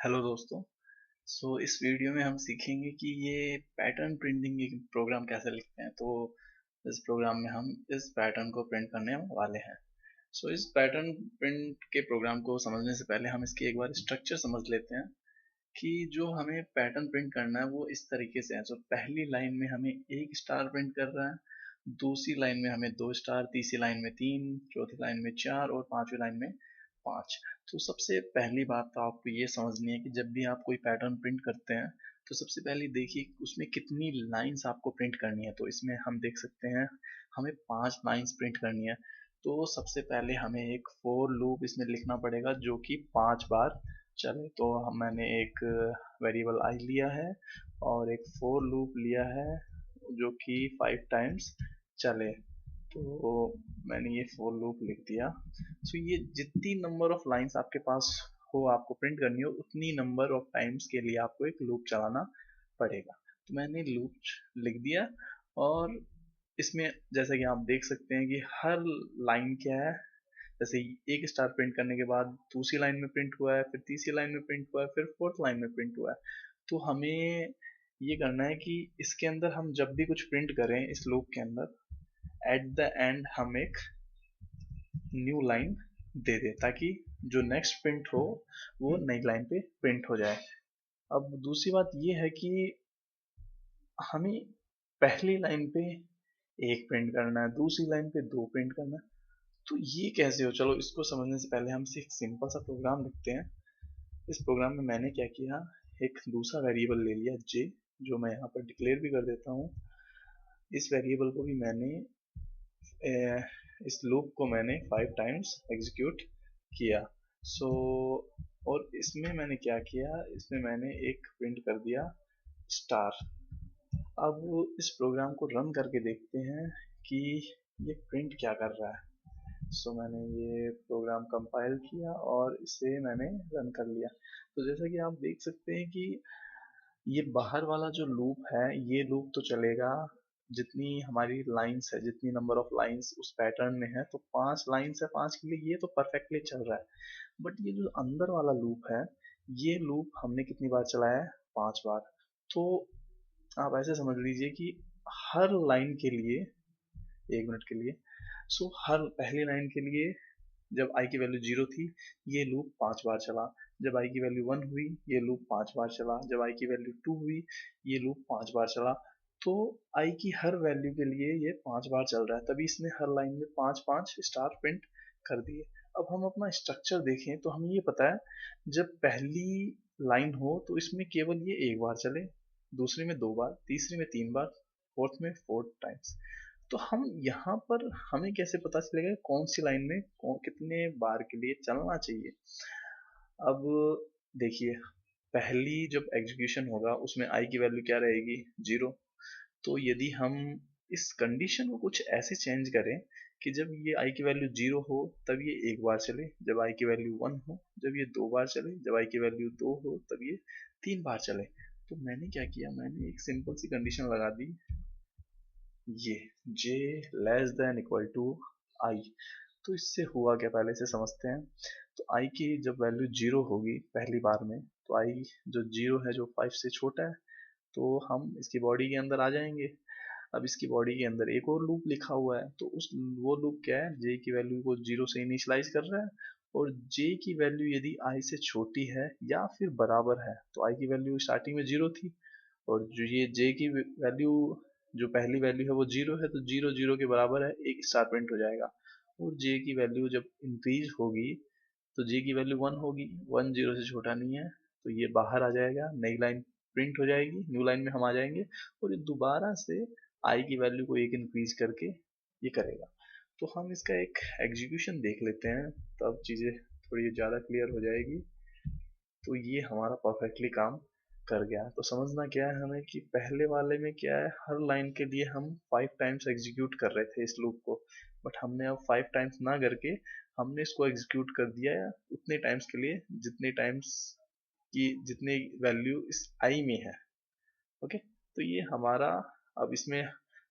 Hello दोस्तों। इस video में हम सीखेंगे कि ये पैटर्न प्रिंटिंग एक प्रोग्राम कैसे लिखते हैं। इस प्रोग्राम में हम इस पैटर्न को प्रिंट करने वाले हैं। इस पैटर्न प्रिंट के प्रोग्राम को समझने से पहले हम इसकी एक बार स्ट्रक्चर समझ लेते हैं कि जो हमें पैटर्न प्रिंट करना है वो इस तरीके से है। पहली लाइन में हमें एक स्टार प्रिंट कर रहा है, दूसरी लाइन में हमें दो स्टार, तीसरी लाइन में तीन, चौथी लाइन में चार और पांचवी लाइन में पांच। तो सबसे पहली बात तो आपको ये समझनी है कि जब भी आप कोई पैटर्न प्रिंट करते हैं तो सबसे पहले देखिए उसमें कितनी लाइंस आपको प्रिंट करनी है। तो इसमें हम देख सकते हैं हमें पांच लाइंस प्रिंट करनी है। तो सबसे पहले हमें एक फोर लूप इसमें लिखना पड़ेगा जो कि पांच बार चले। तो मैंने एक वेरिएबल आई लिया है और एक फोर लूप लिया है जो कि 5 टाइम्स चले। तो मैंने ये फोर लूप लिख दिया। ये जितनी नंबर ऑफ लाइंस आपके पास हो, आपको प्रिंट करनी हो, उतनी नंबर ऑफ टाइम्स के लिए आपको एक लूप चलाना पड़ेगा। तो मैंने लूप लिख दिया और इसमें जैसा कि आप देख सकते हैं कि हर लाइन क्या है। जैसे एक स्टार प्रिंट करने के बाद दूसरी लाइन में प्रिंट हुआ है, फिर तीसरी लाइन में प्रिंट हुआ है, फिर फोर्थ लाइन में प्रिंट हुआ है। तो हमें ये करना है कि इसके अंदर हम जब भी कुछ प्रिंट करें इस लूप के अंदर, एट द एंड हम एक न्यू लाइन दे दें ताकि जो नेक्स्ट प्रिंट हो वो नई लाइन पे प्रिंट हो जाए। अब दूसरी बात ये है कि हमें पहली लाइन पे एक प्रिंट करना है, दूसरी लाइन पे दो प्रिंट करना है। तो ये कैसे हो, चलो इसको समझने से पहले हम एक सिंपल सा प्रोग्राम लिखते हैं। इस प्रोग्राम में मैंने क्या किया, एक दूसरा वेरिएबल ले लिया जे, जो मैं यहाँ पर डिक्लेयर भी कर देता हूँ। इस वेरिएबल को भी मैंने इस लूप को मैंने 5 टाइम्स एग्जीक्यूट किया। और इसमें मैंने क्या किया, इसमें मैंने एक प्रिंट कर दिया स्टार। अब इस प्रोग्राम को रन करके देखते हैं कि ये प्रिंट क्या कर रहा है। मैंने ये प्रोग्राम कंपाइल किया और इसे मैंने रन कर लिया। तो जैसा कि आप देख सकते हैं कि ये बाहर वाला जो लूप है, ये लूप तो चलेगा जितनी हमारी लाइंस है, जितनी नंबर ऑफ लाइंस उस पैटर्न में है। तो पांच लाइंस है, पांच के लिए ये तो परफेक्टली चल रहा है। बट ये जो अंदर वाला लूप है, ये लूप हमने कितनी बार चलाया है, 5 बार। तो आप ऐसे समझ लीजिए कि हर लाइन के लिए, 1 मिनट के लिए, हर पहली लाइन के लिए जब आई की वैल्यू 0 थी, ये लूप 5 बार चला। जब आई की वैल्यू 1 हुई, ये लूप 5 बार चला। जब आई की वैल्यू 2 हुई, ये लूप 5 बार चला। तो आई की हर वैल्यू के लिए ये 5 बार चल रहा है, तभी इसने हर लाइन में पांच पांच स्टार प्रिंट कर दिए। अब हम अपना स्ट्रक्चर देखें तो हमें ये पता है जब पहली लाइन हो तो इसमें केवल ये एक बार चले, दूसरी में 2 बार, तीसरी में 3 बार, फोर्थ में 4 टाइम्स। तो हम यहाँ पर हमें कैसे पता चलेगा कौन सी लाइन में कितने बार के लिए चलना चाहिए। अब देखिए, पहली जब एग्जीक्यूशन होगा उसमें आई की वैल्यू क्या रहेगी, 0। तो यदि हम इस कंडीशन को कुछ ऐसे चेंज करें कि जब ये आई की वैल्यू 0 हो तब ये एक बार चले, जब आई की वैल्यू 1 हो जब ये 2 बार चले, जब आई की वैल्यू 2 हो तब ये 3 बार चले। तो मैंने क्या किया, मैंने एक सिंपल सी कंडीशन लगा दी, ये j less than equal to I. तो इससे हुआ क्या, पहले से समझते हैं। तो i की जब वैल्यू 0 होगी पहली बार में, तो i जो 0 है, जो 5 से छोटा है, तो हम इसकी बॉडी के अंदर आ जाएंगे। अब इसकी बॉडी के अंदर एक और लूप लिखा हुआ है, तो वो लूप क्या है, j की वैल्यू को 0 से इनिशियलाइज कर रहा है। और j की वैल्यू यदि i से छोटी है या फिर बराबर है, तो i की वैल्यू स्टार्टिंग में 0 थी, और जो ये j की वैल्यू, जो पहली वैल्यू है वो 0 है, तो 0 0 के बराबर है, एक स्टार प्रिंट हो जाएगा। और j की वैल्यू जब इंक्रीज होगी तो j की वैल्यू 1 होगी, 1 0 से छोटा नहीं है, तो ये बाहर आ जाएगा, नई लाइन प्रिंट हो जाएगी, न्यू लाइन में हम आ जाएंगे। और ये दोबारा से i की वैल्यू को एक इंक्रीज करके ये करेगा। तो हम इसका एक एग्जीक्यूशन देख लेते हैं, तब चीज़ें थोड़ी ज़्यादा क्लियर हो जाएगी। तो ये हमारा परफेक्टली काम कर गया। तो समझना क्या है हमें कि पहले वाले में क्या है, हर लाइन के लिए हम 5 टाइम्स एग्जीक्यूट कर रहे थे इस लूप को, बट हमने अब 5 टाइम्स ना करके हमने इसको एग्जीक्यूट कर दिया है उतने टाइम्स के लिए जितने टाइम्स की जितनी वैल्यू इस आई में है। ओके, तो ये हमारा, अब इसमें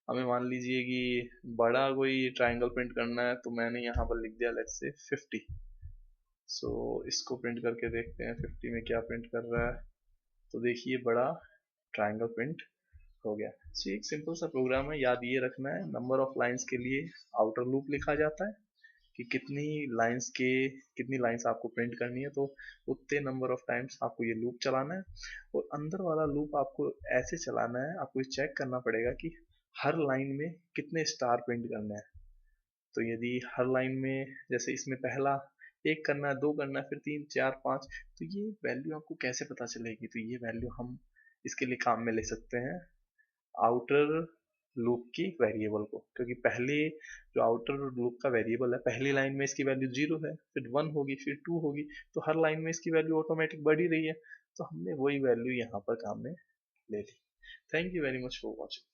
हमें मान लीजिए कि बड़ा कोई ट्रायंगल प्रिंट करना है, तो मैंने यहाँ पर लिख दिया लेट्स से 50। सो इसको प्रिंट करके देखते हैं 50 में क्या प्रिंट कर रहा है। तो देखिए बड़ा ट्रायंगल प्रिंट हो गया। सो एक सिंपल सा प्रोग्राम है, याद ये रखना है, नंबर ऑफ लाइंस के लिए आउटर लूप लिखा जाता है कि कितनी लाइंस आपको प्रिंट करनी है, तो उतने नंबर ऑफ टाइम्स आपको ये लूप चलाना है। और अंदर वाला लूप आपको ऐसे चलाना है, आपको ये चेक करना पड़ेगा कि हर लाइन में कितने स्टार प्रिंट करने हैं। तो यदि हर लाइन में जैसे इसमें पहला एक करना है, दो करना है, फिर तीन, चार, पाँच, तो ये वैल्यू आपको कैसे पता चलेगी? तो ये वैल्यू हम इसके लिए काम में ले सकते हैं आउटर लूप की वेरिएबल को, क्योंकि पहले जो आउटर लूप का वेरिएबल है, पहली लाइन में इसकी वैल्यू 0 है, फिर 1 होगी, फिर 2 होगी, तो हर लाइन में इसकी वैल्यू ऑटोमेटिक बढ़ ही रही है। तो हमने वही वैल्यू यहाँ पर काम में ले ली। Thank you very much for watching.